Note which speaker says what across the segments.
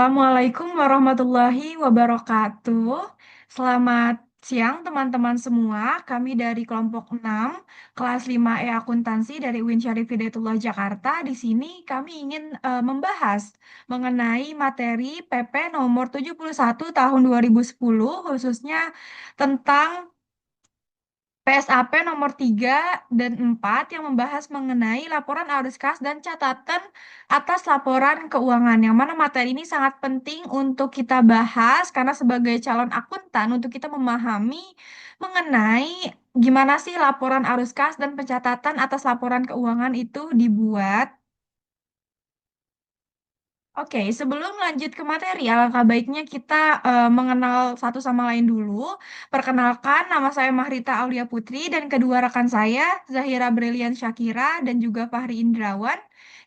Speaker 1: Assalamualaikum warahmatullahi wabarakatuh. Selamat siang teman-teman semua. Kami dari kelompok 6, kelas 5E Akuntansi dari UIN Syarif Hidayatullah Jakarta. Di sini kami ingin membahas mengenai materi PP nomor 71 tahun 2010, khususnya tentang PSAP nomor 3 dan 4 yang membahas mengenai laporan arus kas dan catatan atas laporan keuangan. Yang mana materi ini sangat penting untuk kita bahas karena sebagai calon akuntan untuk kita memahami mengenai gimana sih laporan arus kas dan pencatatan atas laporan keuangan itu dibuat. Oke, sebelum lanjut ke materi, alangkah baiknya kita mengenal satu sama lain dulu. Perkenalkan, nama saya Mahrita Aulia Putri dan kedua rekan saya, Zahira Brilian Syakira dan juga Fahri Indrawan.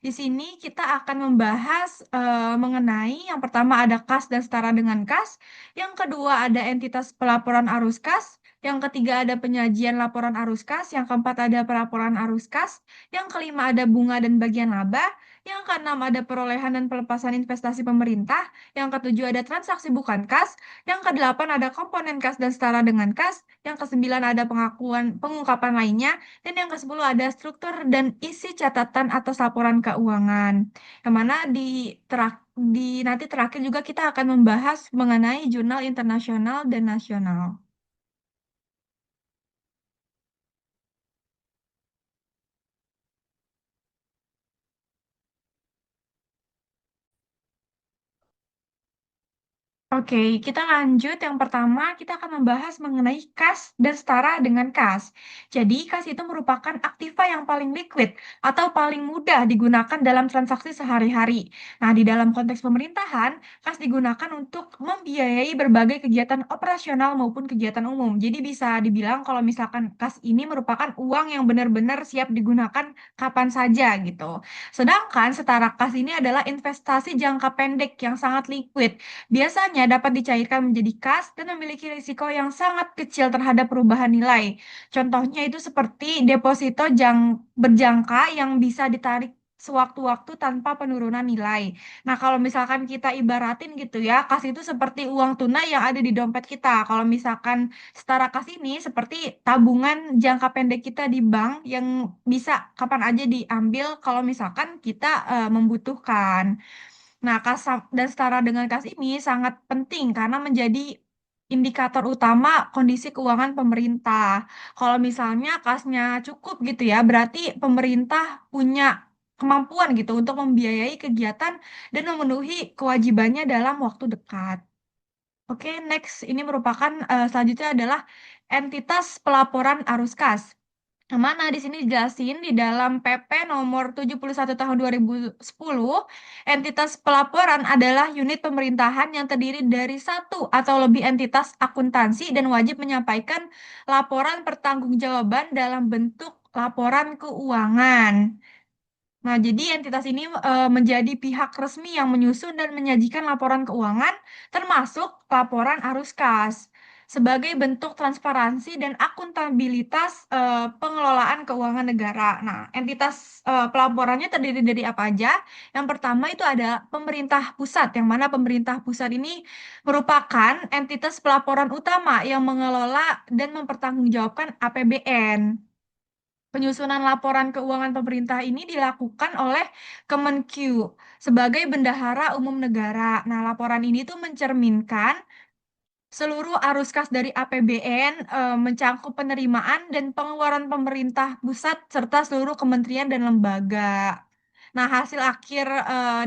Speaker 1: Di sini kita akan membahas mengenai yang pertama ada kas dan setara dengan kas, yang kedua ada entitas pelaporan arus kas, yang ketiga ada penyajian laporan arus kas, yang keempat ada pelaporan arus kas, yang kelima ada bunga dan bagian laba, yang keenam ada perolehan dan pelepasan investasi pemerintah. Yang ketujuh ada transaksi bukan kas. Yang kedelapan ada komponen kas dan setara dengan kas. Yang kesembilan ada pengungkapan lainnya. Dan yang kesepuluh ada struktur dan isi catatan atas laporan keuangan. Yang mana nanti terakhir juga kita akan membahas mengenai jurnal internasional dan nasional. Oke, kita lanjut. Yang pertama, kita akan membahas mengenai kas dan setara dengan kas. Jadi, kas itu merupakan aktiva yang paling liquid atau paling mudah digunakan dalam transaksi sehari-hari. Nah, di dalam konteks pemerintahan, kas digunakan untuk membiayai berbagai kegiatan operasional maupun kegiatan umum. Jadi, bisa dibilang kalau misalkan kas ini merupakan uang yang benar-benar siap digunakan kapan saja gitu. Sedangkan setara kas ini adalah investasi jangka pendek yang sangat liquid. Biasanya dapat dicairkan menjadi kas dan memiliki risiko yang sangat kecil terhadap perubahan nilai. Contohnya itu seperti deposito berjangka yang bisa ditarik sewaktu-waktu tanpa penurunan nilai. Nah, kalau misalkan kita ibaratin gitu ya, kas itu seperti uang tunai yang ada di dompet kita. Kalau misalkan setara kas ini seperti tabungan jangka pendek kita di bank yang bisa kapan aja diambil kalau misalkan kita membutuhkan. Nah, dan setara dengan kas ini sangat penting karena menjadi indikator utama kondisi keuangan pemerintah. Kalau misalnya kasnya cukup gitu ya, berarti pemerintah punya kemampuan gitu untuk membiayai kegiatan dan memenuhi kewajibannya dalam waktu dekat. Oke, next. Ini merupakan selanjutnya adalah entitas pelaporan arus kas. Yang mana di sini dijelasin di dalam PP nomor 71 tahun 2010, entitas pelaporan adalah unit pemerintahan yang terdiri dari satu atau lebih entitas akuntansi dan wajib menyampaikan laporan pertanggungjawaban dalam bentuk laporan keuangan. Nah, jadi entitas ini menjadi pihak resmi yang menyusun dan menyajikan laporan keuangan, termasuk laporan arus kas, sebagai bentuk transparansi dan akuntabilitas pengelolaan keuangan negara. Nah, entitas pelaporannya terdiri dari apa aja? Yang pertama itu ada pemerintah pusat, yang mana pemerintah pusat ini merupakan entitas pelaporan utama yang mengelola dan mempertanggungjawabkan APBN. Penyusunan laporan keuangan pemerintah ini dilakukan oleh Kemenq sebagai bendahara umum negara. Nah, laporan ini tuh mencerminkan seluruh arus kas dari APBN, mencakup penerimaan dan pengeluaran pemerintah pusat serta seluruh kementerian dan lembaga. Nah, hasil akhir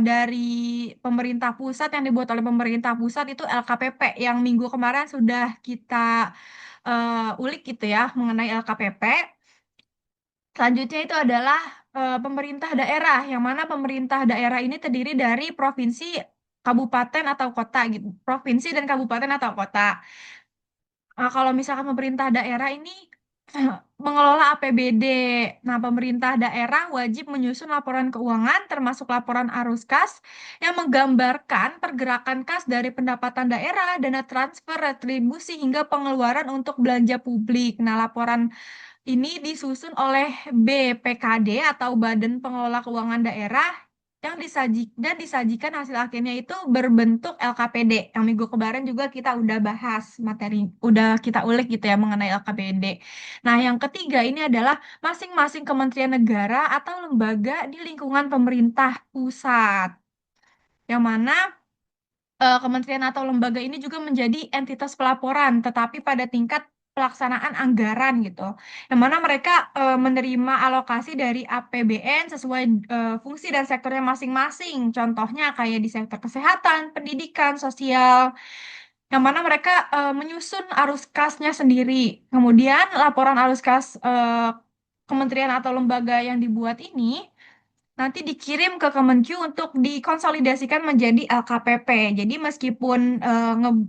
Speaker 1: dari pemerintah pusat yang dibuat oleh pemerintah pusat itu LKPP yang minggu kemarin sudah kita ulik gitu ya mengenai LKPP. Selanjutnya itu adalah pemerintah daerah, yang mana pemerintah daerah ini terdiri dari provinsi, kabupaten atau kota gitu. Provinsi dan kabupaten atau kota. Kalau misalkan pemerintah daerah ini mengelola APBD. Nah, pemerintah daerah wajib menyusun laporan keuangan termasuk laporan arus kas yang menggambarkan pergerakan kas dari pendapatan daerah, dana transfer, retribusi hingga pengeluaran untuk belanja publik. Nah, laporan ini disusun oleh BPKD atau Badan Pengelola Keuangan Daerah disajikan hasil akhirnya itu berbentuk LKPD. Yang minggu kemarin juga kita udah bahas materi, udah kita ulik gitu ya mengenai LKPD. Nah, yang ketiga ini adalah masing-masing kementerian negara atau lembaga di lingkungan pemerintah pusat. Yang mana kementerian atau lembaga ini juga menjadi entitas pelaporan, tetapi pada tingkat pelaksanaan anggaran gitu, yang mana mereka menerima alokasi dari APBN sesuai fungsi dan sektornya masing-masing. Contohnya kayak di sektor kesehatan, pendidikan, sosial, yang mana mereka menyusun arus kasnya sendiri. Kemudian laporan arus kas kementerian atau lembaga yang dibuat ini nanti dikirim ke Kemenq untuk dikonsolidasikan menjadi LKPP. Jadi meskipun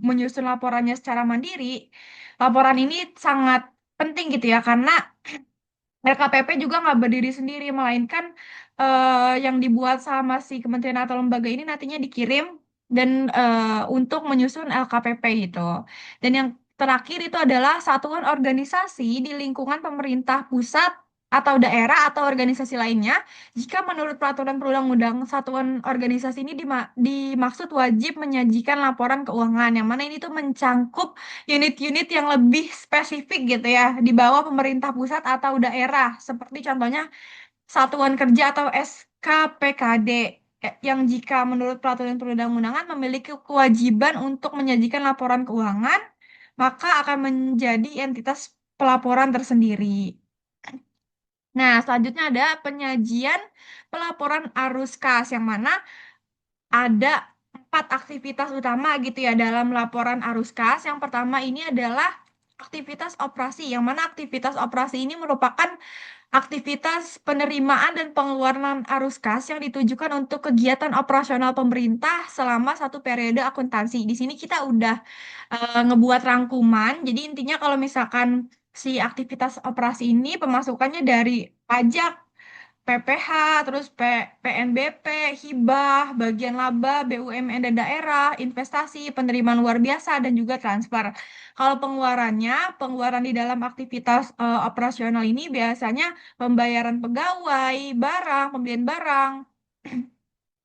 Speaker 1: menyusun laporannya secara mandiri, laporan ini sangat penting gitu ya, karena LKPP juga nggak berdiri sendiri, melainkan yang dibuat sama si kementerian atau lembaga ini nantinya dikirim dan untuk menyusun LKPP gitu. Dan yang terakhir itu adalah satuan organisasi di lingkungan pemerintah pusat atau daerah atau organisasi lainnya. Jika menurut peraturan perundang-undang, satuan organisasi ini dimaksud wajib menyajikan laporan keuangan, yang mana ini tuh mencangkup unit-unit yang lebih spesifik gitu ya, di bawah pemerintah pusat atau daerah, seperti contohnya satuan kerja atau SKPKD, yang jika menurut peraturan perundang-undangan memiliki kewajiban untuk menyajikan laporan keuangan, maka akan menjadi entitas pelaporan tersendiri. Nah, selanjutnya ada penyajian pelaporan arus kas, yang mana ada 4 aktivitas utama gitu ya dalam laporan arus kas. Yang pertama ini adalah aktivitas operasi, yang mana aktivitas operasi ini merupakan aktivitas penerimaan dan pengeluaran arus kas yang ditujukan untuk kegiatan operasional pemerintah selama satu periode akuntansi. Di sini kita udah ngebuat rangkuman. Jadi intinya kalau misalkan si aktivitas operasi ini pemasukannya dari pajak, PPH, terus PNBP, hibah, bagian laba, BUMN dan daerah, investasi, penerimaan luar biasa, dan juga transfer. Kalau pengeluarannya, pengeluaran di dalam aktivitas operasional ini biasanya pembayaran pegawai, barang, pembelian barang,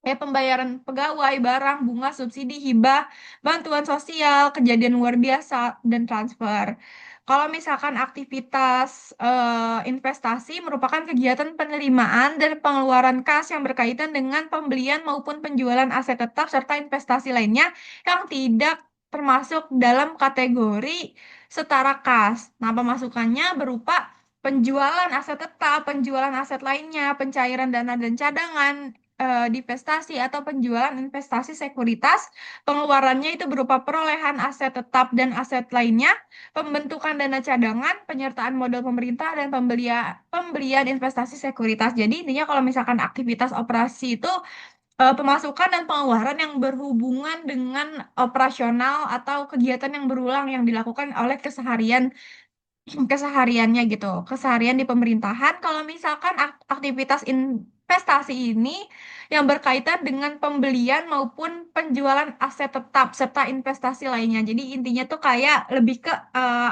Speaker 1: pembayaran pegawai, barang, bunga, subsidi, hibah, bantuan sosial, kejadian luar biasa, dan transfer. Kalau misalkan aktivitas investasi merupakan kegiatan penerimaan dan pengeluaran kas yang berkaitan dengan pembelian maupun penjualan aset tetap serta investasi lainnya yang tidak termasuk dalam kategori setara kas. Nah, pemasukannya berupa penjualan aset tetap, penjualan aset lainnya, pencairan dana dan cadangan, divestasi atau penjualan investasi sekuritas, pengeluarannya itu berupa perolehan aset tetap dan aset lainnya, pembentukan dana cadangan, penyertaan modal pemerintah, dan pembelian investasi sekuritas. Jadi intinya kalau misalkan aktivitas operasi itu pemasukan dan pengeluaran yang berhubungan dengan operasional atau kegiatan yang berulang yang dilakukan oleh kesehariannya gitu, keseharian di pemerintahan. Kalau misalkan aktivitas investasi ini yang berkaitan dengan pembelian maupun penjualan aset tetap serta investasi lainnya. Jadi intinya tuh kayak lebih ke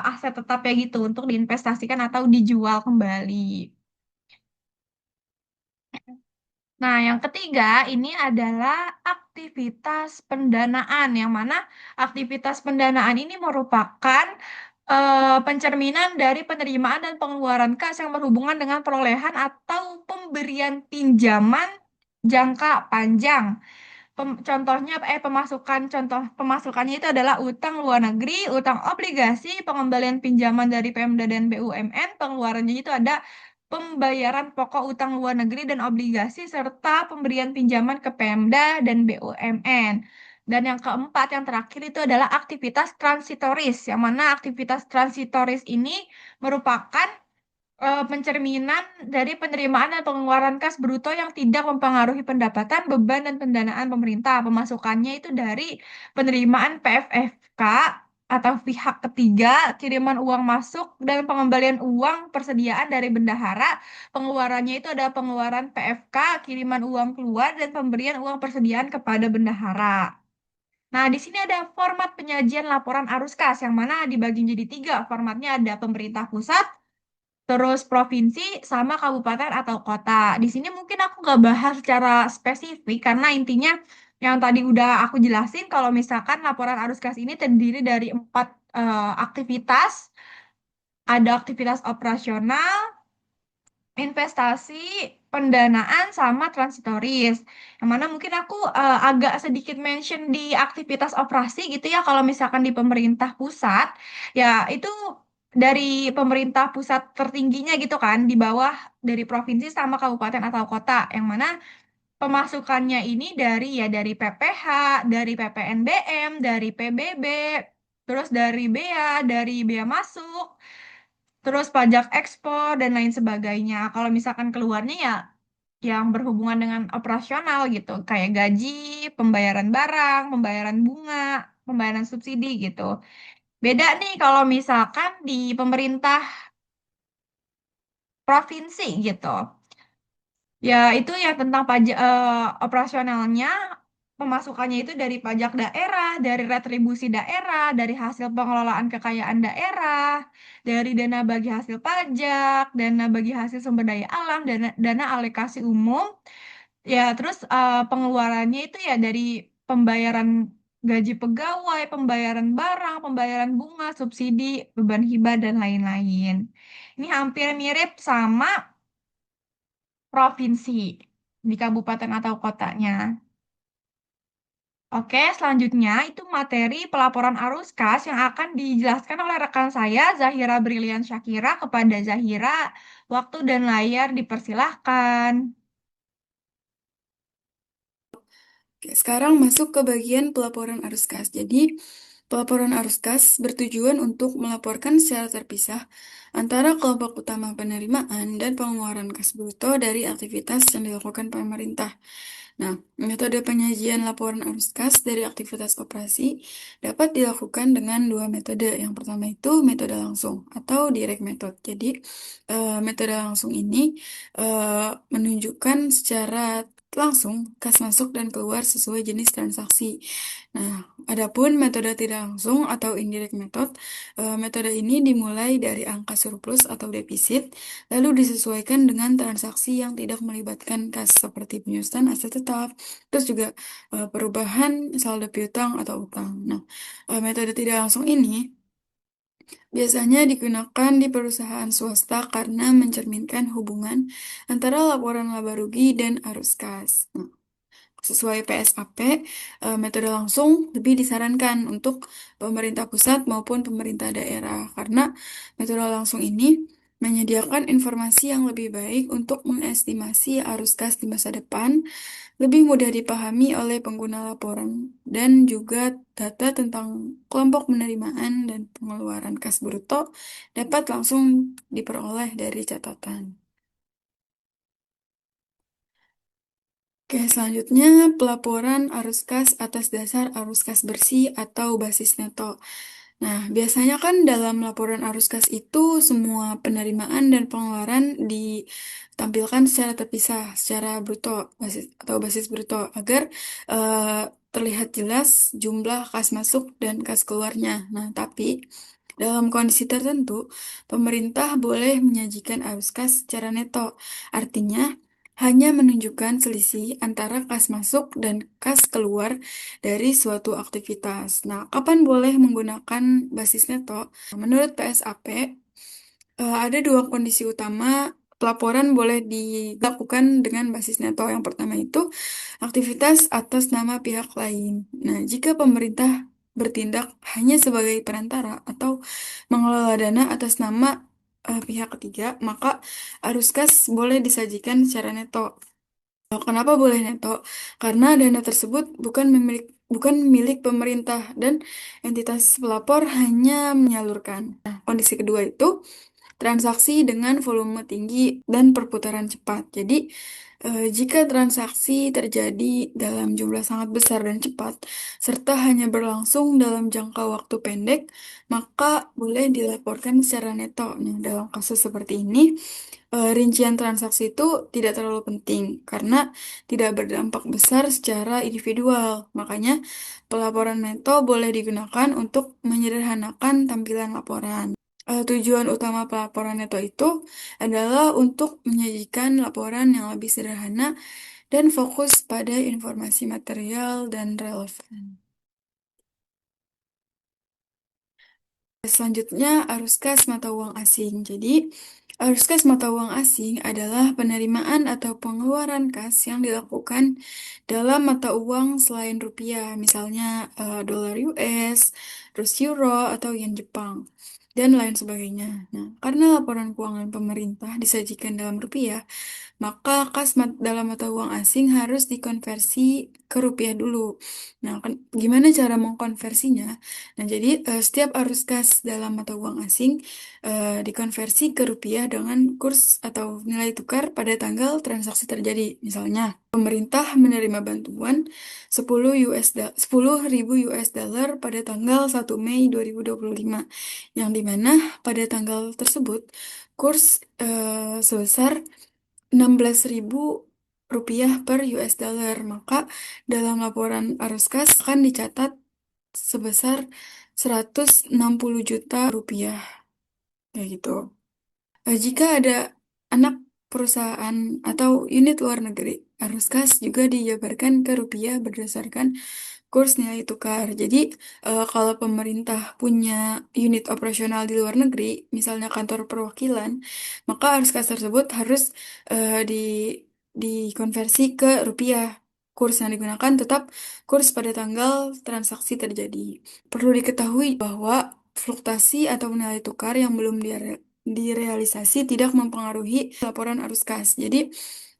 Speaker 1: aset tetap ya gitu untuk diinvestasikan atau dijual kembali. Nah, yang ketiga ini adalah aktivitas pendanaan, yang mana aktivitas pendanaan ini merupakan pencerminan dari penerimaan dan pengeluaran kas yang berhubungan dengan perolehan atau pemberian pinjaman jangka panjang. Contohnya contoh pemasukannya itu adalah utang luar negeri, utang obligasi, pengembalian pinjaman dari Pemda dan BUMN, pengeluarannya itu ada pembayaran pokok utang luar negeri dan obligasi serta pemberian pinjaman ke Pemda dan BUMN. Dan yang keempat, yang terakhir itu adalah aktivitas transitoris, yang mana aktivitas transitoris ini merupakan pencerminan dari penerimaan dan pengeluaran kas bruto yang tidak mempengaruhi pendapatan, beban, dan pendanaan pemerintah. Pemasukannya itu dari penerimaan PFFK atau pihak ketiga, kiriman uang masuk, dan pengembalian uang persediaan dari bendahara. Pengeluarannya itu ada pengeluaran PFK, kiriman uang keluar, dan pemberian uang persediaan kepada bendahara. Nah, di sini ada format penyajian laporan arus kas, yang mana dibagi jadi 3. Formatnya ada pemerintah pusat, terus provinsi sama kabupaten atau kota. Di sini mungkin aku nggak bahas secara spesifik karena intinya yang tadi udah aku jelasin kalau misalkan laporan arus kas ini terdiri dari empat aktivitas. Ada aktivitas operasional, investasi, pendanaan, sama transitoris. Yang mana mungkin aku agak sedikit mention di aktivitas operasi gitu ya, kalau misalkan di pemerintah pusat, ya itu dari pemerintah pusat tertingginya gitu kan, di bawah dari provinsi sama kabupaten atau kota, yang mana pemasukannya ini dari ya dari PPH, dari PPNBM, dari PBB, terus dari bea, dari bea masuk, terus pajak ekspor dan lain sebagainya. Kalau misalkan keluarnya ya yang berhubungan dengan operasional gitu, kayak gaji, pembayaran barang, pembayaran bunga, pembayaran subsidi gitu. Beda nih kalau misalkan di pemerintah provinsi gitu. Ya, itu yang tentang pajak operasionalnya, pemasukannya itu dari pajak daerah, dari retribusi daerah, dari hasil pengelolaan kekayaan daerah, dari dana bagi hasil pajak, dana bagi hasil sumber daya alam, dana alokasi umum. Ya, terus pengeluarannya itu ya dari pembayaran gaji pegawai, pembayaran barang, pembayaran bunga, subsidi, beban hibah, dan lain-lain. Ini hampir mirip sama provinsi di kabupaten atau kotanya. Oke, selanjutnya itu materi pelaporan arus kas yang akan dijelaskan oleh rekan saya, Zahira Brilian Syakira, kepada Zahira. Waktu dan layar dipersilahkan.
Speaker 2: Oke, sekarang masuk ke bagian pelaporan arus kas. Jadi, pelaporan arus kas bertujuan untuk melaporkan secara terpisah antara kelompok utama penerimaan dan pengeluaran kas bruto dari aktivitas yang dilakukan pemerintah. Nah, metode penyajian laporan arus kas dari aktivitas operasi dapat dilakukan dengan dua metode. Yang pertama itu metode langsung atau direct method. Jadi, metode langsung ini menunjukkan secara langsung kas masuk dan keluar sesuai jenis transaksi. Nah, adapun metode tidak langsung atau indirect method, metode ini dimulai dari angka surplus atau defisit, lalu disesuaikan dengan transaksi yang tidak melibatkan kas seperti penyusutan aset tetap, terus juga perubahan saldo piutang atau utang. Nah, metode tidak langsung ini biasanya digunakan di perusahaan swasta karena mencerminkan hubungan antara laporan laba rugi dan arus kas. Nah, sesuai PSAP, metode langsung lebih disarankan untuk pemerintah pusat maupun pemerintah daerah karena metode langsung ini menyediakan informasi yang lebih baik untuk mengestimasi arus kas di masa depan, lebih mudah dipahami oleh pengguna laporan, dan juga data tentang kelompok penerimaan dan pengeluaran kas bruto dapat langsung diperoleh dari catatan. Oke, selanjutnya pelaporan arus kas atas dasar arus kas bersih atau basis neto. Nah, biasanya kan dalam laporan arus kas itu semua penerimaan dan pengeluaran ditampilkan secara terpisah, secara bruto basis atau basis bruto agar terlihat jelas jumlah kas masuk dan kas keluarnya. Nah, tapi dalam kondisi tertentu, pemerintah boleh menyajikan arus kas secara neto. Artinya, hanya menunjukkan selisih antara kas masuk dan kas keluar dari suatu aktivitas. Nah, kapan boleh menggunakan basis neto? Menurut PSAP, ada dua kondisi utama pelaporan boleh dilakukan dengan basis neto. Yang pertama itu aktivitas atas nama pihak lain. Nah, jika pemerintah bertindak hanya sebagai perantara atau mengelola dana atas nama pihak ketiga, maka arus kas boleh disajikan secara neto. Kenapa boleh neto? Karena dana tersebut bukan milik pemerintah dan entitas pelapor hanya menyalurkan. Nah, kondisi kedua itu transaksi dengan volume tinggi dan perputaran cepat. Jadi, jika transaksi terjadi dalam jumlah sangat besar dan cepat, serta hanya berlangsung dalam jangka waktu pendek, maka boleh dilaporkan secara neto. Nah, dalam kasus seperti ini, rincian transaksi itu tidak terlalu penting karena tidak berdampak besar secara individual. Makanya, pelaporan neto boleh digunakan untuk menyederhanakan tampilan laporan. Tujuan utama pelaporan neto itu adalah untuk menyajikan laporan yang lebih sederhana dan fokus pada informasi material dan relevan. Selanjutnya, arus kas mata uang asing. Jadi, arus kas mata uang asing adalah penerimaan atau pengeluaran kas yang dilakukan dalam mata uang selain rupiah, misalnya dolar US, terus euro, atau yen Jepang, dan lain sebagainya. Nah, karena laporan keuangan pemerintah disajikan dalam rupiah, maka dalam mata uang asing harus dikonversi ke rupiah dulu. Nah, gimana cara mengkonversinya? Nah, jadi setiap arus kas dalam mata uang asing dikonversi ke rupiah dengan kurs atau nilai tukar pada tanggal transaksi terjadi. Misalnya, pemerintah menerima bantuan 10.000 US dollar pada tanggal 1 Mei 2025, yang dimana pada tanggal tersebut kurs sebesar 16.000 rupiah per US dollar. Maka dalam laporan arus kas akan dicatat sebesar 160 juta rupiah. Kayak gitu. Jika ada anak perusahaan atau unit luar negeri, arus kas juga dijabarkan ke rupiah berdasarkan kurs nilai tukar. Jadi, kalau pemerintah punya unit operasional di luar negeri, misalnya kantor perwakilan, maka arus kas tersebut harus dikonversi ke rupiah. Kurs yang digunakan tetap kurs pada tanggal transaksi terjadi. Perlu diketahui bahwa fluktuasi atau nilai tukar yang belum direalisasi tidak mempengaruhi laporan arus kas. Jadi,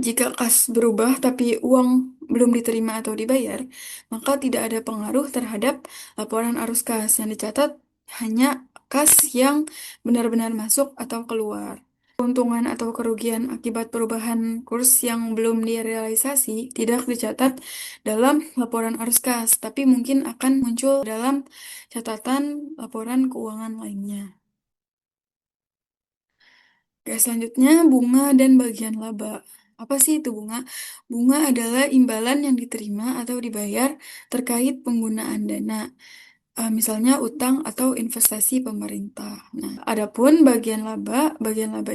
Speaker 2: jika kas berubah tapi uang belum diterima atau dibayar, maka tidak ada pengaruh terhadap laporan arus kas. Yang dicatat hanya kas yang benar-benar masuk atau keluar. Keuntungan atau kerugian akibat perubahan kurs yang belum direalisasi tidak dicatat dalam laporan arus kas, tapi mungkin akan muncul dalam catatan laporan keuangan lainnya. Oke, selanjutnya bunga dan bagian laba. Apa sih itu bunga? Bunga adalah imbalan yang diterima atau dibayar terkait penggunaan dana, misalnya utang atau investasi pemerintah. Nah, adapun bagian laba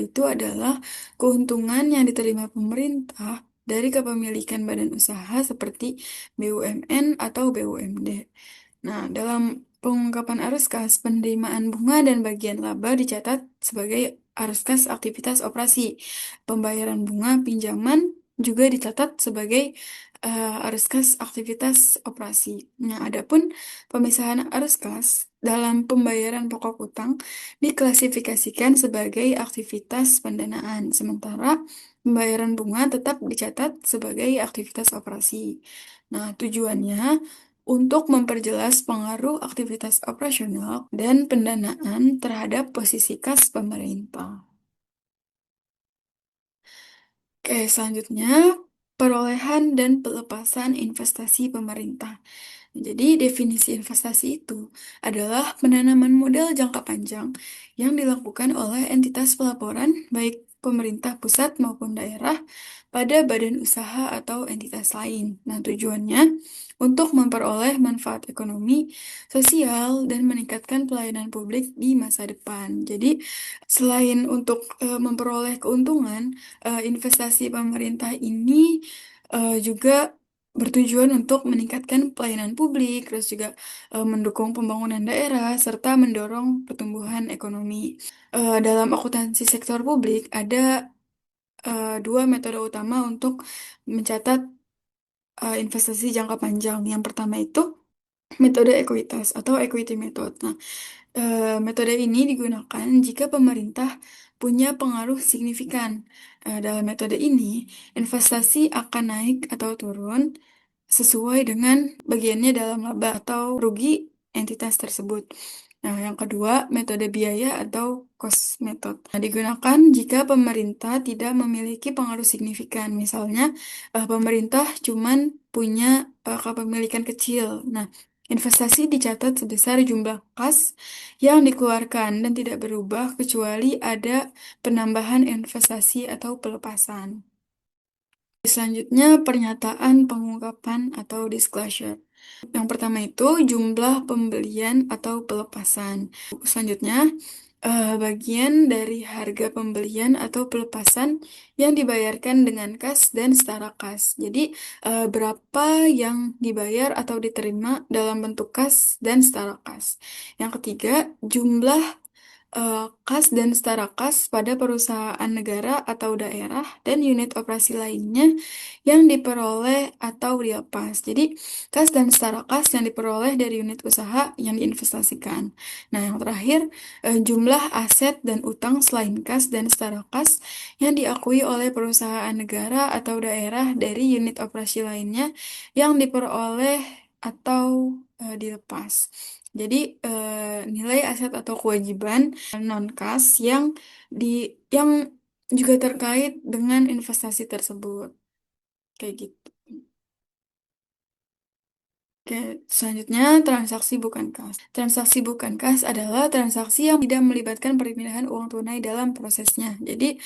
Speaker 2: itu adalah keuntungan yang diterima pemerintah dari kepemilikan badan usaha seperti BUMN atau BUMD. Nah, dalam pengungkapan arus kas, penerimaan bunga dan bagian laba dicatat sebagai arus kas aktivitas operasi. Pembayaran bunga pinjaman juga dicatat sebagai arus kas aktivitas operasi. Nah, adapun pemisahan arus kas dalam pembayaran pokok utang diklasifikasikan sebagai aktivitas pendanaan, sementara pembayaran bunga tetap dicatat sebagai aktivitas operasi. Nah, tujuannya untuk memperjelas pengaruh aktivitas operasional dan pendanaan terhadap posisi kas pemerintah. Oke, selanjutnya perolehan dan pelepasan investasi pemerintah. Jadi, definisi investasi itu adalah penanaman modal jangka panjang yang dilakukan oleh entitas pelaporan, baik pemerintah pusat maupun daerah, pada badan usaha atau entitas lain. Nah, tujuannya untuk memperoleh manfaat ekonomi, sosial, dan meningkatkan pelayanan publik di masa depan. Jadi, selain untuk memperoleh keuntungan, investasi pemerintah ini juga bertujuan untuk meningkatkan pelayanan publik, terus juga mendukung pembangunan daerah, serta mendorong pertumbuhan ekonomi. Dalam akuntansi sektor publik, ada dua metode utama untuk mencatat investasi jangka panjang. Yang pertama itu metode ekuitas atau equity method. Nah, metode ini digunakan jika pemerintah punya pengaruh signifikan. Dalam metode ini, investasi akan naik atau turun sesuai dengan bagiannya dalam laba atau rugi entitas tersebut. Nah, yang kedua, metode biaya atau cost method. Nah, digunakan jika pemerintah tidak memiliki pengaruh signifikan. Misalnya, pemerintah cuman punya kepemilikan kecil. Nah, investasi dicatat sebesar jumlah kas yang dikeluarkan dan tidak berubah kecuali ada penambahan investasi atau pelepasan. Selanjutnya, pernyataan pengungkapan atau disclosure. Yang pertama itu jumlah pembelian atau pelepasan. Selanjutnya, Bagian dari harga pembelian atau pelepasan yang dibayarkan dengan kas dan setara kas. Jadi, berapa yang dibayar atau diterima dalam bentuk kas dan setara kas. Yang ketiga, jumlah kas dan setara kas pada perusahaan negara atau daerah dan unit operasi lainnya yang diperoleh atau dilepas. Jadi, kas dan setara kas yang diperoleh dari unit usaha yang diinvestasikan. Nah, yang terakhir, jumlah aset dan utang selain kas dan setara kas yang diakui oleh perusahaan negara atau daerah dari unit operasi lainnya yang diperoleh atau dilepas. Jadi, nilai aset atau kewajiban non-kas yang juga terkait dengan investasi tersebut. Kayak gitu. Oke, selanjutnya transaksi bukan kas. Transaksi bukan kas adalah transaksi yang tidak melibatkan perpindahan uang tunai dalam prosesnya. Jadi,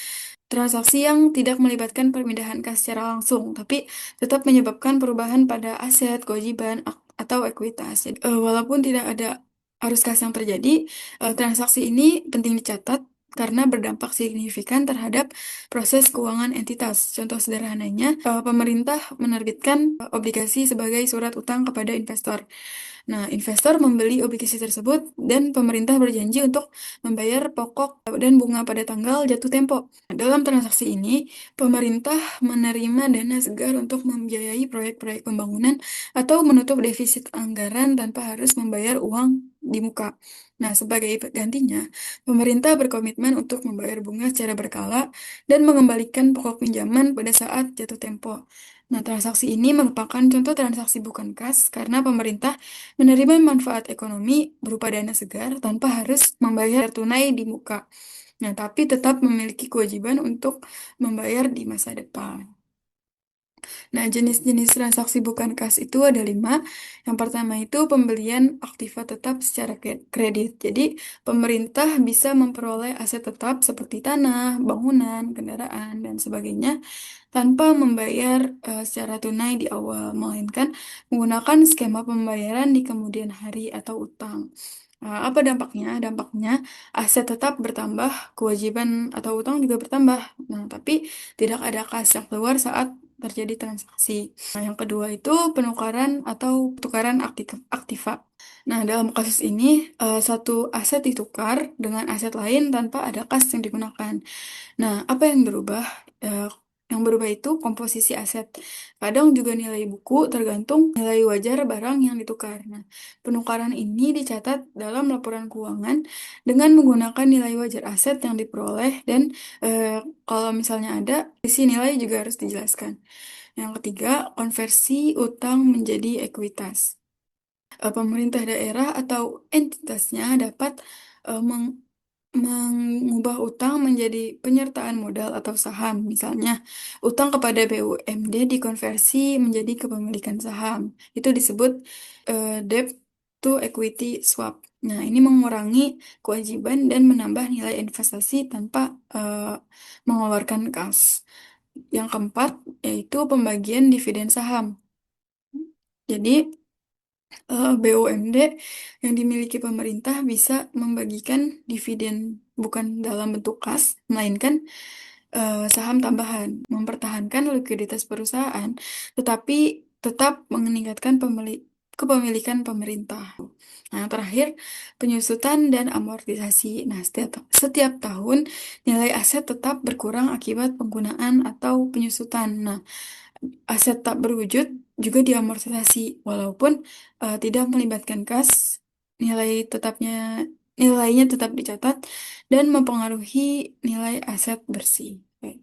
Speaker 2: transaksi yang tidak melibatkan pemindahan kas secara langsung, tapi tetap menyebabkan perubahan pada aset, kewajiban, atau ekuitas. Jadi, walaupun tidak ada arus kas yang terjadi, transaksi ini penting dicatat karena berdampak signifikan terhadap proses keuangan entitas. Contoh sederhananya, pemerintah menerbitkan obligasi sebagai surat utang kepada investor. Nah, investor membeli obligasi tersebut dan pemerintah berjanji untuk membayar pokok dan bunga pada tanggal jatuh tempo. Dalam transaksi ini, pemerintah menerima dana segar untuk membiayai proyek-proyek pembangunan atau menutup defisit anggaran tanpa harus membayar uang di muka. Nah, sebagai gantinya, pemerintah berkomitmen untuk membayar bunga secara berkala dan mengembalikan pokok pinjaman pada saat jatuh tempo. Nah, transaksi ini merupakan contoh transaksi bukan kas karena pemerintah menerima manfaat ekonomi berupa dana segar tanpa harus membayar tunai di muka. Nah, tapi tetap memiliki kewajiban untuk membayar di masa depan. Nah, jenis-jenis transaksi bukan kas itu ada 5. Yang pertama itu pembelian aktiva tetap secara kredit. Jadi, pemerintah bisa memperoleh aset tetap seperti tanah, bangunan, kendaraan, dan sebagainya tanpa membayar secara tunai di awal, melainkan menggunakan skema pembayaran di kemudian hari atau utang. Apa dampaknya? Dampaknya aset tetap bertambah, kewajiban atau utang juga bertambah. Nah, tapi tidak ada kas yang keluar saat terjadi transaksi. Nah, yang kedua itu penukaran atau tukaran aktiva. Nah, dalam kasus ini, satu aset ditukar dengan aset lain tanpa ada kas yang digunakan. Nah, apa yang berubah? Eh, yang berubah itu komposisi aset. Kadang juga nilai buku tergantung nilai wajar barang yang ditukar. Nah, penukaran ini dicatat dalam laporan keuangan dengan menggunakan nilai wajar aset yang diperoleh dan kalau misalnya ada, isi nilai juga harus dijelaskan. Yang ketiga, konversi utang menjadi ekuitas. Pemerintah daerah atau entitasnya dapat eh, meng- mengubah utang menjadi penyertaan modal atau saham. Misalnya, utang kepada BUMD dikonversi menjadi kepemilikan saham. Itu disebut debt to equity swap. Nah, ini mengurangi kewajiban dan menambah nilai investasi tanpa mengeluarkan kas. Yang keempat, yaitu pembagian dividen saham. Jadi, BUMD yang dimiliki pemerintah bisa membagikan dividen bukan dalam bentuk kas, melainkan saham tambahan, mempertahankan likuiditas perusahaan, tetapi tetap meningkatkan kepemilikan pemerintah. Nah, yang terakhir, penyusutan dan amortisasi. Nah, setiap tahun nilai aset tetap berkurang akibat penggunaan atau penyusutan. Nah, aset tak berwujud juga diamortisasi, walaupun tidak melibatkan kas, nilai tetapnya nilainya tetap dicatat dan mempengaruhi nilai aset bersih. Oke.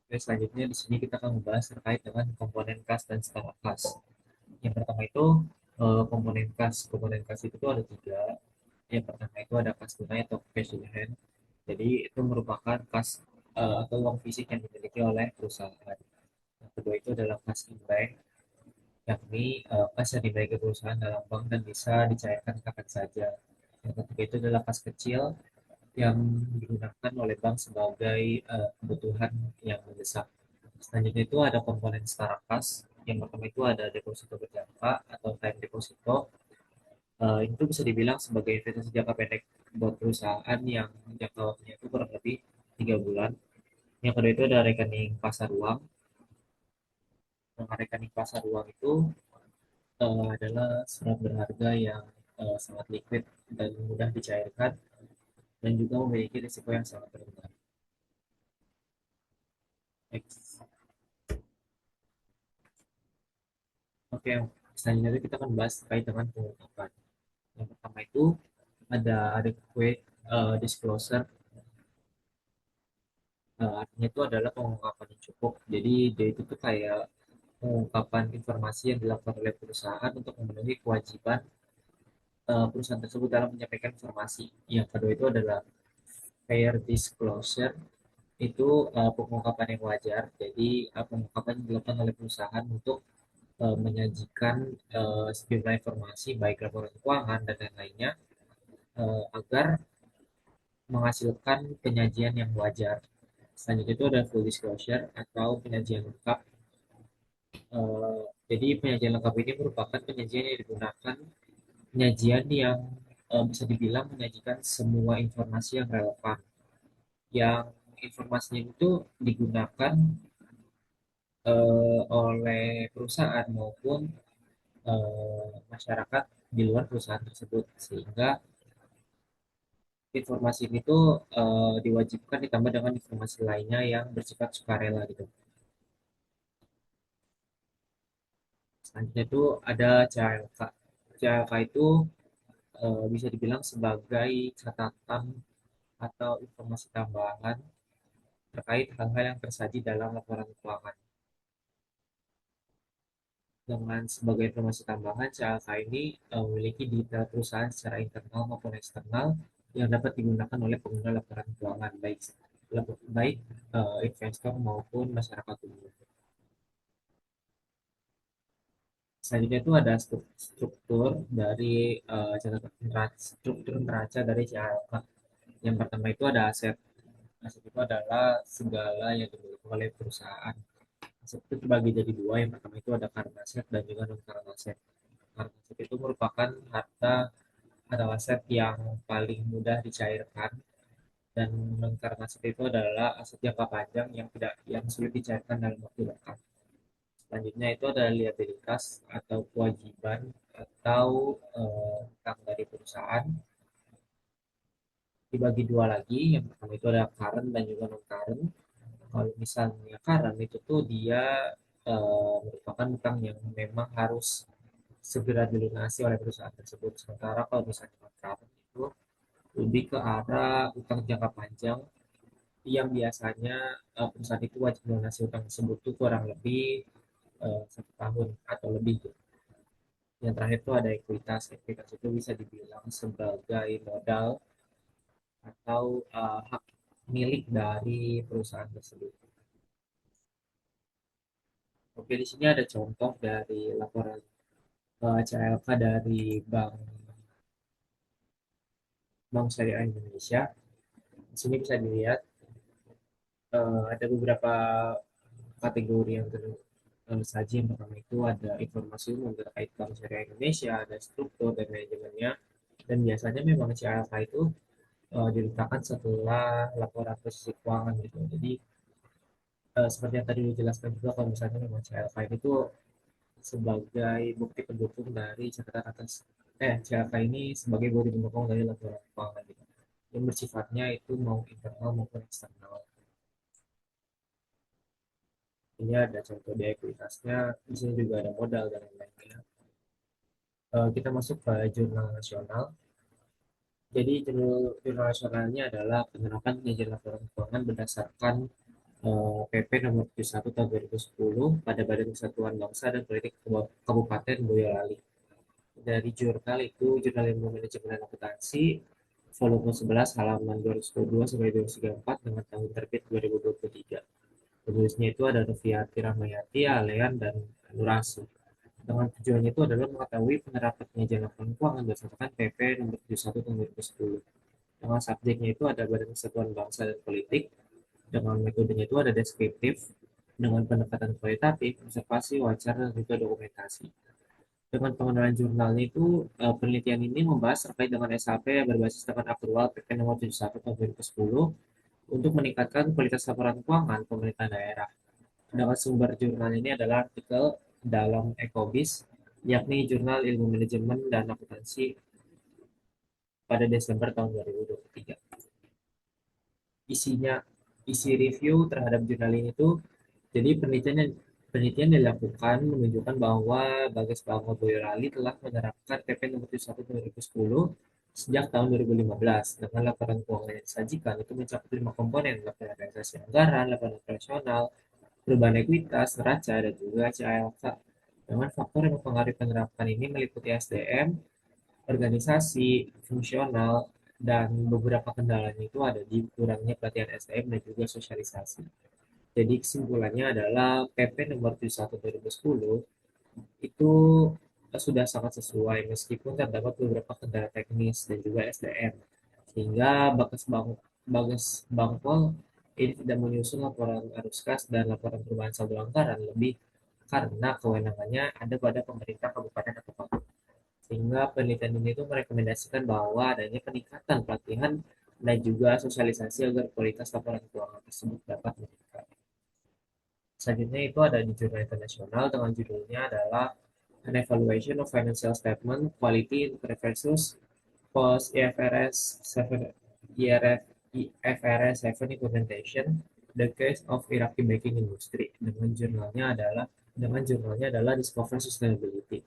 Speaker 3: Oke, selanjutnya di sini kita akan membahas terkait dengan komponen kas dan setara kas. Yang pertama itu komponen kas. Komponen kas itu tuh ada tiga. Yang pertama itu ada kas tunai atau cash in hand. Jadi itu merupakan kas atau uang fisik yang dimiliki oleh perusahaan. Yang kedua itu adalah kas in bank, yakni kas yang dimiliki perusahaan dalam bank dan bisa dicairkan kapan saja. Yang ketiga itu adalah kas kecil yang digunakan oleh bank sebagai kebutuhan yang mendesak. Selanjutnya itu ada komponen setara kas. Yang pertama itu ada deposito berjangka atau time deposito. Itu bisa dibilang sebagai investasi jangka pendek buat perusahaan yang jangka waktunya itu kurang lebih 3 bulan. Yang kedua itu ada rekening pasar uang. Nah, rekening pasar uang itu adalah surat berharga yang sangat liquid dan mudah dicairkan dan juga memiliki risiko yang sangat rendah. Next. Oke, selanjutnya itu kita akan bahas terkait dengan pengungkapan. Yang pertama itu ada adequate disclosure. Artinya itu adalah pengungkapan yang cukup. Jadi dia itu tuh kayak pengungkapan informasi yang dilakukan oleh perusahaan untuk memenuhi kewajiban perusahaan tersebut dalam menyampaikan informasi. Yang kedua itu adalah fair disclosure, itu pengungkapan yang wajar. Jadi pengungkapan yang dilakukan oleh perusahaan untuk menyajikan sejumlah informasi baik laporan keuangan dan lain-lainnya agar menghasilkan penyajian yang wajar. Selanjutnya itu ada full disclosure atau penyajian lengkap. Jadi penyajian lengkap ini merupakan penyajian yang digunakan penyajian yang bisa dibilang menyajikan semua informasi yang relevan, yang informasinya itu digunakan oleh perusahaan maupun masyarakat di luar perusahaan tersebut, sehingga informasi itu diwajibkan ditambah dengan informasi lainnya yang bersifat sukarela gitu. Selanjutnya itu ada CLK. CLK itu bisa dibilang sebagai catatan atau informasi tambahan terkait hal-hal yang tersaji dalam laporan keuangan. Dengan sebagai informasi tambahan, CLK ini memiliki detail perusahaan secara internal maupun eksternal yang dapat digunakan oleh pengguna laporan keuangan, baik investor maupun masyarakat umum. Selanjutnya itu ada struktur dari struktur neraca dari CLK. Yang pertama itu ada aset. Aset itu adalah segala yang dimiliki oleh perusahaan. Aset itu terbagi jadi dua. Yang pertama itu ada current aset dan juga non current aset. Current aset itu merupakan harta atau aset yang paling mudah dicairkan, dan non current aset itu adalah aset jangka panjang yang sulit dicairkan dalam waktu dekat. Selanjutnya itu ada liabilitas atau kewajiban atau utang dari perusahaan, dibagi dua lagi. Yang pertama itu ada current dan juga non current. Kalau misalnya current itu tuh dia merupakan utang yang memang harus segera dilunasi oleh perusahaan tersebut. Sementara kalau misalnya non current itu lebih ke arah utang jangka panjang yang biasanya perusahaan itu wajib melunasi utang tersebut tuh kurang lebih 1 tahun atau lebih gitu. Yang terakhir itu ada ekuitas. Ekuitas itu bisa dibilang sebagai modal atau hak milik dari perusahaan tersebut. Oke, di sini ada contoh dari laporan CLK dari Bank Syariah Indonesia. Di sini bisa dilihat ada beberapa kategori yang tersaji. Yang pertama itu ada informasi umum terkait Bank Syariah Indonesia, ada struktur dan manajemennya, dan biasanya memang CLK itu diletakkan setelah laporan posisi keuangan gitu. Jadi seperti yang tadi dijelaskan juga, kalau misalnya memang CLK itu sebagai bukti pendukung dari catatan atas CLK ini sebagai bukti pendukung dari laporan keuangan gitu, yang bersifatnya itu mau internal maupun eksternal. Ini ada contoh di ekuitasnya, di sini juga ada modal dan lain-lainnya. Kita masuk ke jurnal nasional. Jadi jurnal nasionalnya adalah penerapan penyajian laporan keuangan berdasarkan PP nomor 71 tahun 2010 pada Badan Persatuan Bangsa dan Politik Kabupaten Boyolali. Dari jurnal itu Jurnal Ilmu Manajemen dan Akuntansi volume 11 halaman 222 sampai 234 dengan tahun terbit 2023. Penulisnya itu ada Noviati Rahmayati, Alean, dan Nurasi. Dengan tujuannya itu adalah mengetahui penerapan penyajian laporan keuangan berdasarkan PP nomor 71 tahun 2010. Dengan subjeknya itu ada Badan Persatuan Bangsa dan Politik. Dengan metodenya itu ada deskriptif, dengan pendekatan kualitatif, observasi, wawancara, dan juga dokumentasi. Dengan pengenalan jurnalnya itu, penelitian ini membahas terkait dengan SAP yang berbasis dengan aktual PP nomor 71 tahun 2010 untuk meningkatkan kualitas laporan keuangan pemerintah daerah. Sedangkan sumber jurnal ini adalah artikel dalam Ecobis, yakni Jurnal Ilmu Manajemen dan Akuntansi pada Desember tahun 2023. Isinya, isi review terhadap jurnal ini tuh, jadi penelitian dilakukan menunjukkan bahwa Bagas Bangko Boyolali telah menerapkan PP nomor 71 2010 sejak tahun 2015 dengan laporan keuangan yang disajikan itu mencakup 5 komponen: laporan realisasi anggaran, laporan operasional, perubahan ekuitas, neraca, dan juga CALK. Dengan faktor yang mempengaruhi penerapan ini meliputi SDM, organisasi, fungsional, dan beberapa kendalanya itu ada di kurangnya pelatihan SDM dan juga sosialisasi. Jadi kesimpulannya adalah PP nomor 71 2010 itu sudah sangat sesuai meskipun terdapat beberapa kendala teknis dan juga SDM. Sehingga Bagas Bangpol ini tidak menyusun laporan arus kas dan laporan perubahan saldo anggaran lebih karena kewenangannya ada pada pemerintah kabupaten atau kota. Sehingga penelitian ini itu merekomendasikan bahwa adanya peningkatan pelatihan dan juga sosialisasi agar kualitas laporan keuangan tersebut dapat meningkat. Selanjutnya itu ada di jurnal internasional dengan judulnya adalah An Evaluation of Financial Statement Quality versus Post IFRS 7 IFRS 7 Implementation The Case of Iraqi Banking Industry. Dengan jurnalnya adalah Discover Sustainability,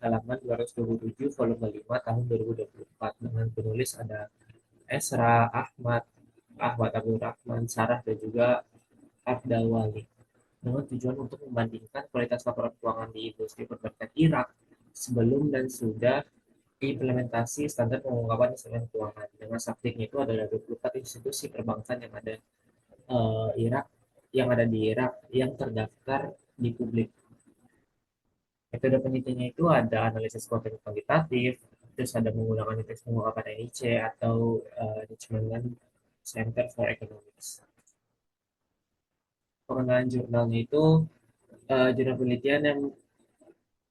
Speaker 3: halaman 227 volume 5 tahun 2024, dengan penulis ada Esra Ahmad, Ahmad Abdul Rahman, Sarah, dan juga Abdal Wali, dengan tujuan untuk membandingkan kualitas laporan keuangan di industri perbankan Irak sebelum dan sudah implementasi standar pengungkapan instrumen keuangan. Dengan subjeknya itu adalah 24 institusi perbankan Irak yang ada di Irak yang terdaftar di publik. Metode penelitiannya itu ada analisis konten kuantitatif, terus ada menggunakan indeks pengungkapan NIC atau Richmond Center for Economics. Pengenalan jurnalnya itu jurnal penelitian yang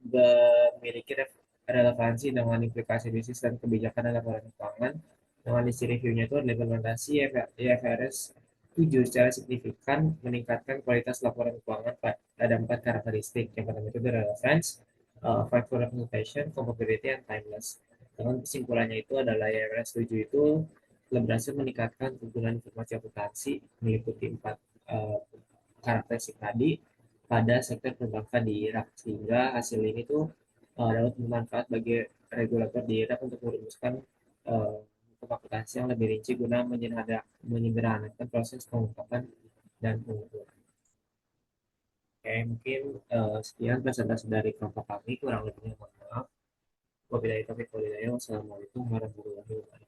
Speaker 3: memiliki relevansi dengan implikasi bisnis dan kebijakan dalam laporan keuangan. Dengan isi reviewnya itu adalah implementasi IFRS 7 secara signifikan meningkatkan kualitas laporan keuangan pada 4 karakteristik. Yang pertama itu relevance, factual representation, compatibility, and timeless. Dengan kesimpulannya itu adalah IFRS 7 itu telah berhasil meningkatkan kegunaan informasi akuntansi meliputi 4 karakteristik tadi pada sektor perbankan di Irak, sehingga hasil ini tuh dapat bermanfaat bagi regulator di Irak untuk merumuskan hukum akuntansi yang lebih rinci guna menyederhanakan proses pengungkapan dan pengukuran. Oke, mungkin sekian presentasi dari kelompok kami, kurang lebihnya mohon maaf. Wabillahi taufiq walhidayah. Wassalamualaikum warahmatullahi wabarakatuh.